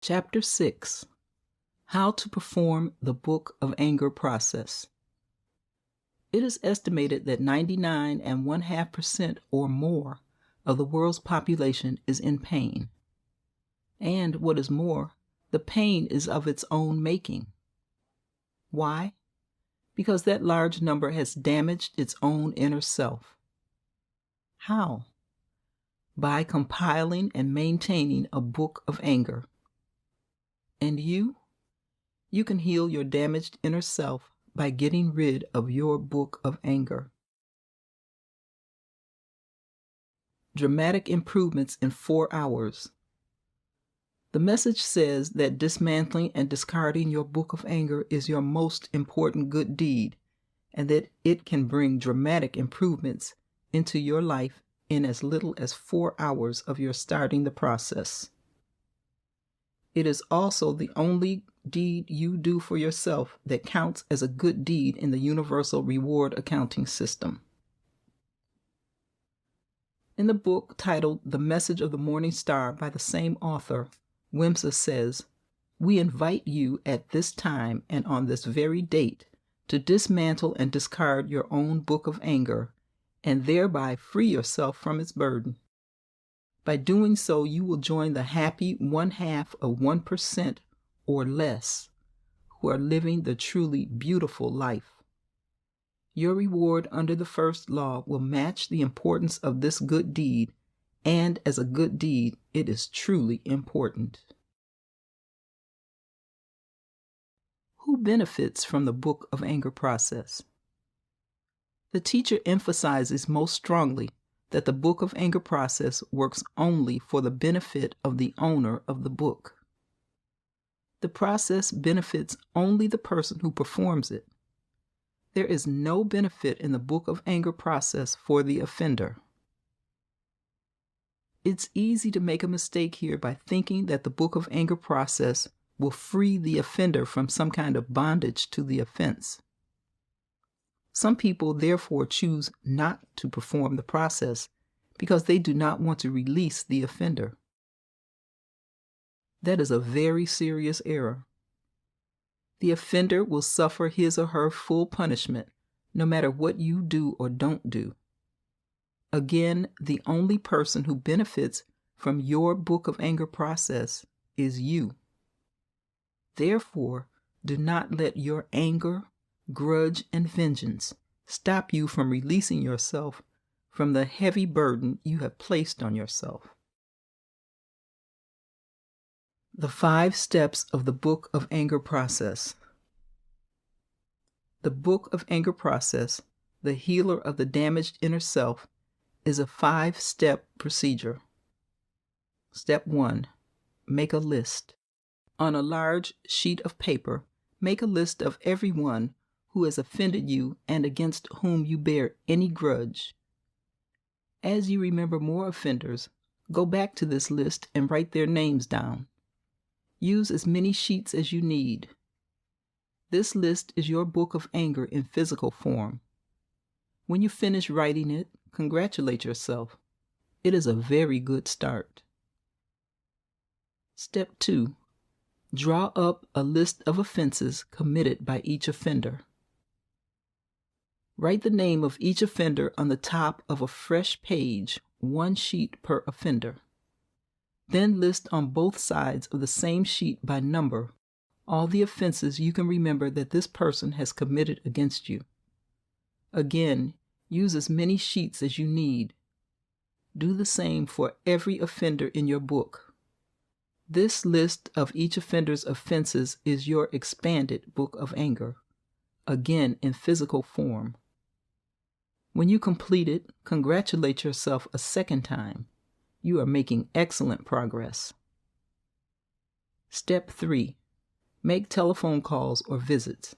Chapter 6: How to Perform the Book of Anger Process. It is estimated that 99.5% or more of the world's population is in pain. And what is more, the pain is of its own making. Why? Because that large number has damaged its own inner self. How? By compiling and maintaining a book of anger. And you? You can heal your damaged inner self by getting rid of your book of anger. Dramatic improvements in 4 hours. The message says that dismantling and discarding your book of anger is your most important good deed, and that it can bring dramatic improvements into your life in as little as 4 hours of your starting the process. It is also the only deed you do for yourself that counts as a good deed in the universal reward accounting system. In the book titled The Message of the Morning Star by the same author, Wimsa says, "We invite you at this time and on this very date to dismantle and discard your own book of anger and thereby free yourself from its burden. By doing so, you will join the happy 1/2 of 1% or less who are living the truly beautiful life. Your reward under the first law will match the importance of this good deed, and as a good deed, it is truly important." Who benefits from the book of anger process? The teacher emphasizes most strongly that the book of anger process works only for the benefit of the owner of the book. The process benefits only the person who performs it. There is no benefit in the book of anger process for the offender. It's easy to make a mistake here by thinking that the book of anger process will free the offender from some kind of bondage to the offense. Some people therefore choose not to perform the process because they do not want to release the offender. That is a very serious error. The offender will suffer his or her full punishment, no matter what you do or don't do. Again, the only person who benefits from your book of anger process is you. Therefore, do not let your anger, grudge, and vengeance stop you from releasing yourself from the heavy burden you have placed on yourself. The 5 steps of the book of anger process. The book of anger process, the healer of the damaged inner self, is a 5-step procedure. Step 1. Make a list. On a large sheet of paper, make a list of everyone who has offended you and against whom you bear any grudge. As you remember more offenders, go back to this list and write their names down. Use as many sheets as you need. This list is your book of anger in physical form. When you finish writing it, congratulate yourself. It is a very good start. Step 2. Draw up a list of offenses committed by each offender. Write the name of each offender on the top of a fresh page, 1 sheet per offender. Then list on both sides of the same sheet by number all the offenses you can remember that this person has committed against you. Again, use as many sheets as you need. Do the same for every offender in your book. This list of each offender's offenses is your expanded book of anger, again in physical form. When you complete it, congratulate yourself a second time. You are making excellent progress. Step 3. Make telephone calls or visits.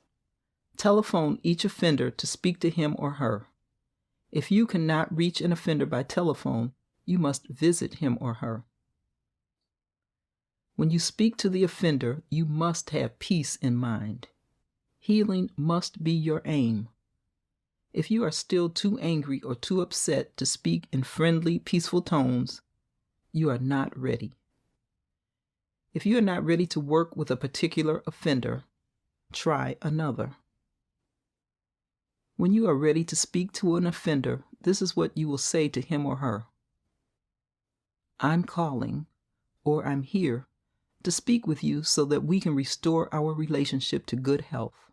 Telephone each offender to speak to him or her. If you cannot reach an offender by telephone, you must visit him or her. When you speak to the offender, you must have peace in mind. Healing must be your aim. If you are still too angry or too upset to speak in friendly, peaceful tones, you are not ready. If you are not ready to work with a particular offender, try another. When you are ready to speak to an offender, this is what you will say to him or her. I'm calling, or I'm here, to speak with you so that we can restore our relationship to good health.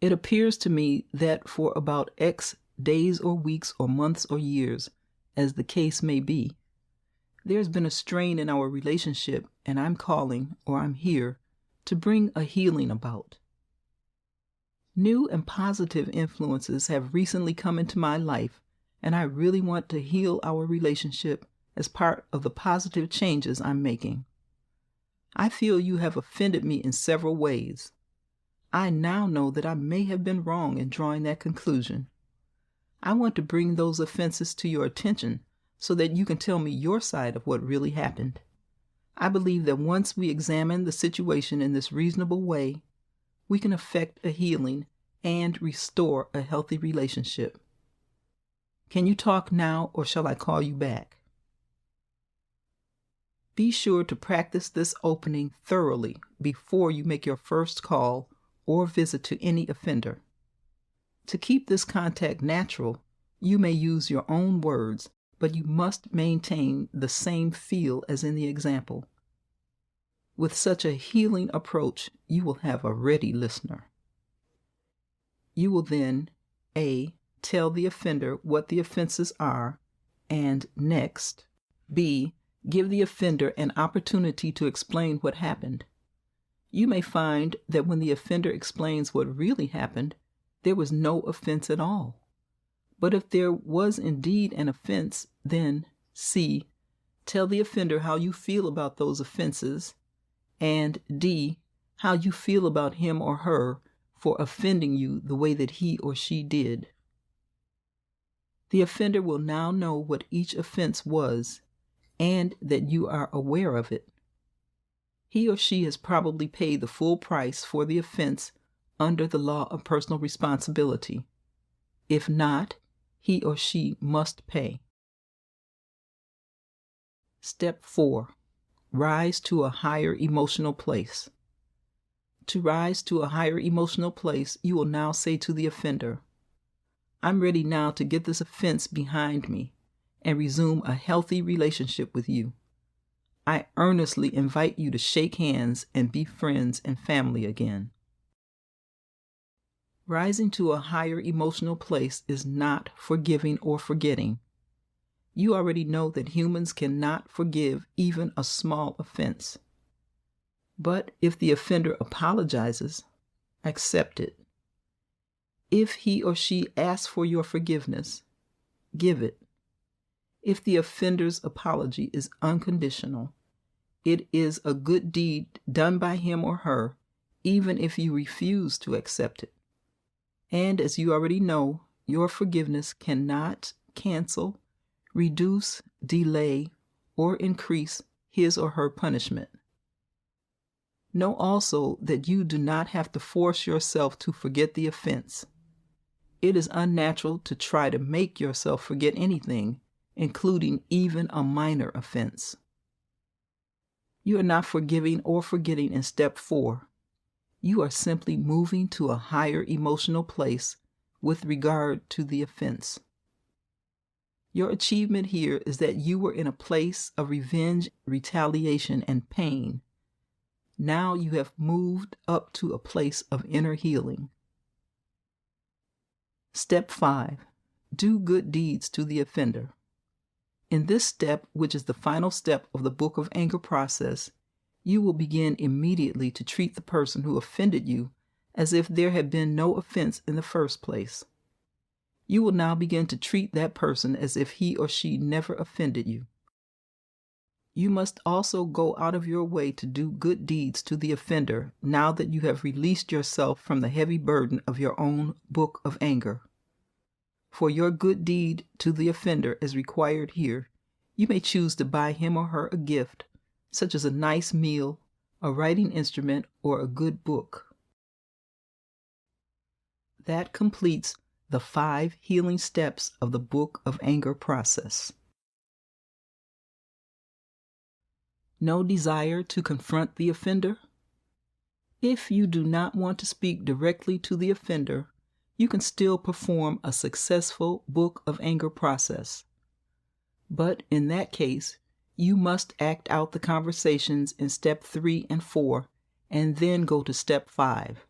It appears to me that for about X days or weeks or months or years, as the case may be, there's been a strain in our relationship, and I'm calling, or I'm here, to bring a healing about. New and positive influences have recently come into my life, and I really want to heal our relationship as part of the positive changes I'm making. I feel you have offended me in several ways. I now know that I may have been wrong in drawing that conclusion. I want to bring those offenses to your attention so that you can tell me your side of what really happened. I believe that once we examine the situation in this reasonable way, we can effect a healing and restore a healthy relationship. Can you talk now, or shall I call you back? Be sure to practice this opening thoroughly before you make your first call or visit to any offender. To keep this contact natural, you may use your own words, but you must maintain the same feel as in the example. With such a healing approach, you will have a ready listener. You will then, A, tell the offender what the offenses are, and next, B, give the offender an opportunity to explain what happened. You may find that when the offender explains what really happened, there was no offense at all. But if there was indeed an offense, then C, tell the offender how you feel about those offenses, and D, how you feel about him or her for offending you the way that he or she did. The offender will now know what each offense was and that you are aware of it. He or she has probably paid the full price for the offense under the law of personal responsibility. If not, he or she must pay. Step 4. Rise to a higher emotional place. To rise to a higher emotional place, you will now say to the offender, I'm ready now to get this offense behind me and resume a healthy relationship with you. I earnestly invite you to shake hands and be friends and family again. Rising to a higher emotional place is not forgiving or forgetting. You already know that humans cannot forgive even a small offense. But if the offender apologizes, accept it. If he or she asks for your forgiveness, give it. If the offender's apology is unconditional, it is a good deed done by him or her, even if you refuse to accept it. And as you already know, your forgiveness cannot cancel, reduce, delay, or increase his or her punishment. Know also that you do not have to force yourself to forget the offense. It is unnatural to try to make yourself forget anything, including even a minor offense. You are not forgiving or forgetting in step 4. You are simply moving to a higher emotional place with regard to the offense. Your achievement here is that you were in a place of revenge, retaliation, and pain. Now you have moved up to a place of inner healing. Step 5. Do good deeds to the offender. In this step, which is the final step of the Book of Anger process, you will begin immediately to treat the person who offended you as if there had been no offense in the first place. You will now begin to treat that person as if he or she never offended you. You must also go out of your way to do good deeds to the offender now that you have released yourself from the heavy burden of your own Book of Anger. For your good deed to the offender as required here, you may choose to buy him or her a gift, such as a nice meal, a writing instrument, or a good book. That completes the 5 healing steps of the Book of Anger process. No desire to confront the offender? If you do not want to speak directly to the offender, you can still perform a successful book of anger process. But in that case, you must act out the conversations in step 3 and 4, and then go to step 5.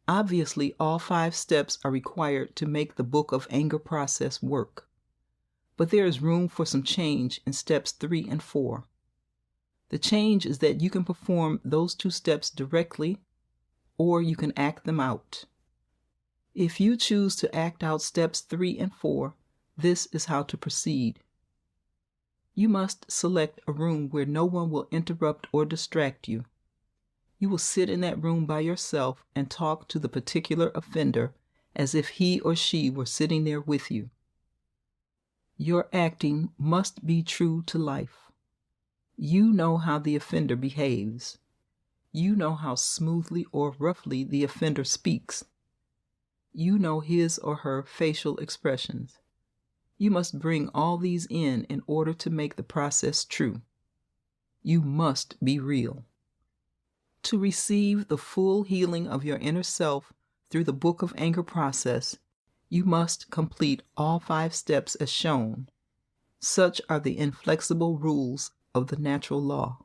Obviously, all 5 steps are required to make the book of anger process work. But there is room for some change in steps 3 and 4. The change is that you can perform those 2 steps directly, or you can act them out. If you choose to act out steps 3 and 4, this is how to proceed. You must select a room where no one will interrupt or distract you. You will sit in that room by yourself and talk to the particular offender as if he or she were sitting there with you. Your acting must be true to life. You know how the offender behaves. You know how smoothly or roughly the offender speaks. You know his or her facial expressions. You must bring all these in order to make the process true. You must be real. To receive the full healing of your inner self through the book of anger process, you must complete all 5 steps as shown. Such are the inflexible rules of the natural law.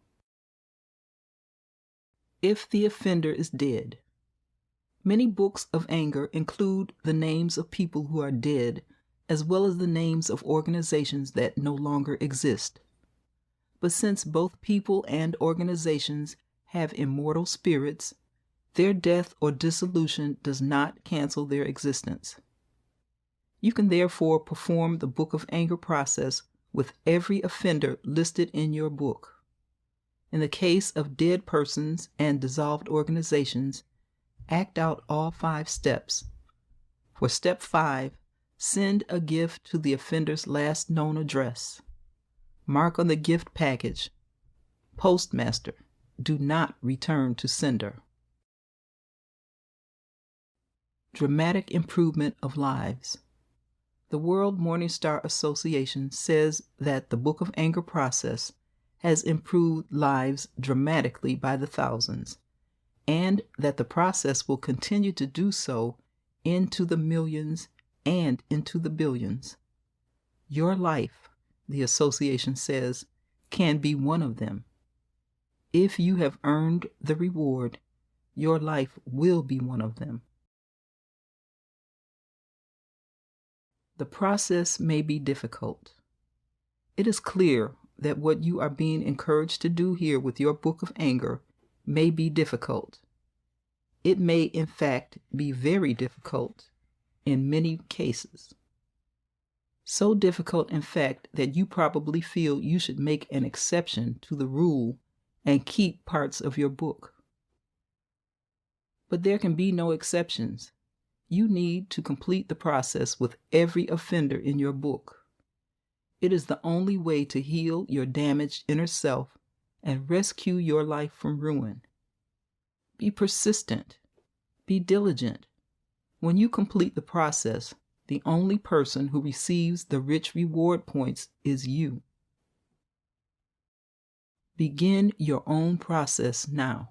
If the offender is dead. Many books of anger include the names of people who are dead, as well as the names of organizations that no longer exist. But since both people and organizations have immortal spirits, their death or dissolution does not cancel their existence. You can therefore perform the book of anger process with every offender listed in your book. In the case of dead persons and dissolved organizations, act out all 5 steps. For step 5, send a gift to the offender's last known address. Mark on the gift package, Postmaster, do not return to sender. Dramatic improvement of lives. The World Morning Star Association says that the Book of Anger process has improved lives dramatically by the thousands, and that the process will continue to do so into the millions and into the billions. Your life, the association says, can be one of them. If you have earned the reward, your life will be one of them. The process may be difficult. It is clear that what you are being encouraged to do here with your book of anger may be difficult. It may, in fact, be very difficult in many cases. So difficult, in fact, that you probably feel you should make an exception to the rule and keep parts of your book. But there can be no exceptions. You need to complete the process with every offender in your book. It is the only way to heal your damaged inner self and rescue your life from ruin. Be persistent. Be diligent. When you complete the process, the only person who receives the rich reward points is you. Begin your own process now.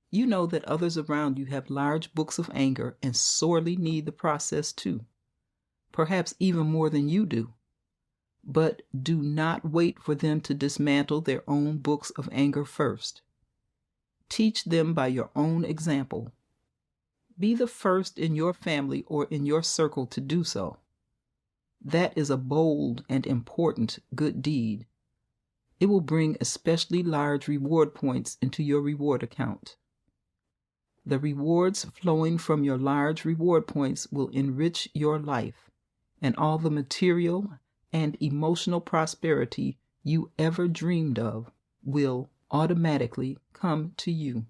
You know that others around you have large books of anger and sorely need the process too, perhaps even more than you do. But do not wait for them to dismantle their own books of anger first. Teach them by your own example. Be the first in your family or in your circle to do so. That is a bold and important good deed. It will bring especially large reward points into your reward account. The rewards flowing from your large reward points will enrich your life, and all the material and emotional prosperity you ever dreamed of will automatically come to you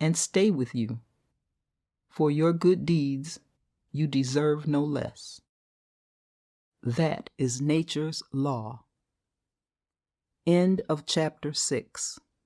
and stay with you. For your good deeds, you deserve no less. That is nature's law. End of chapter 6.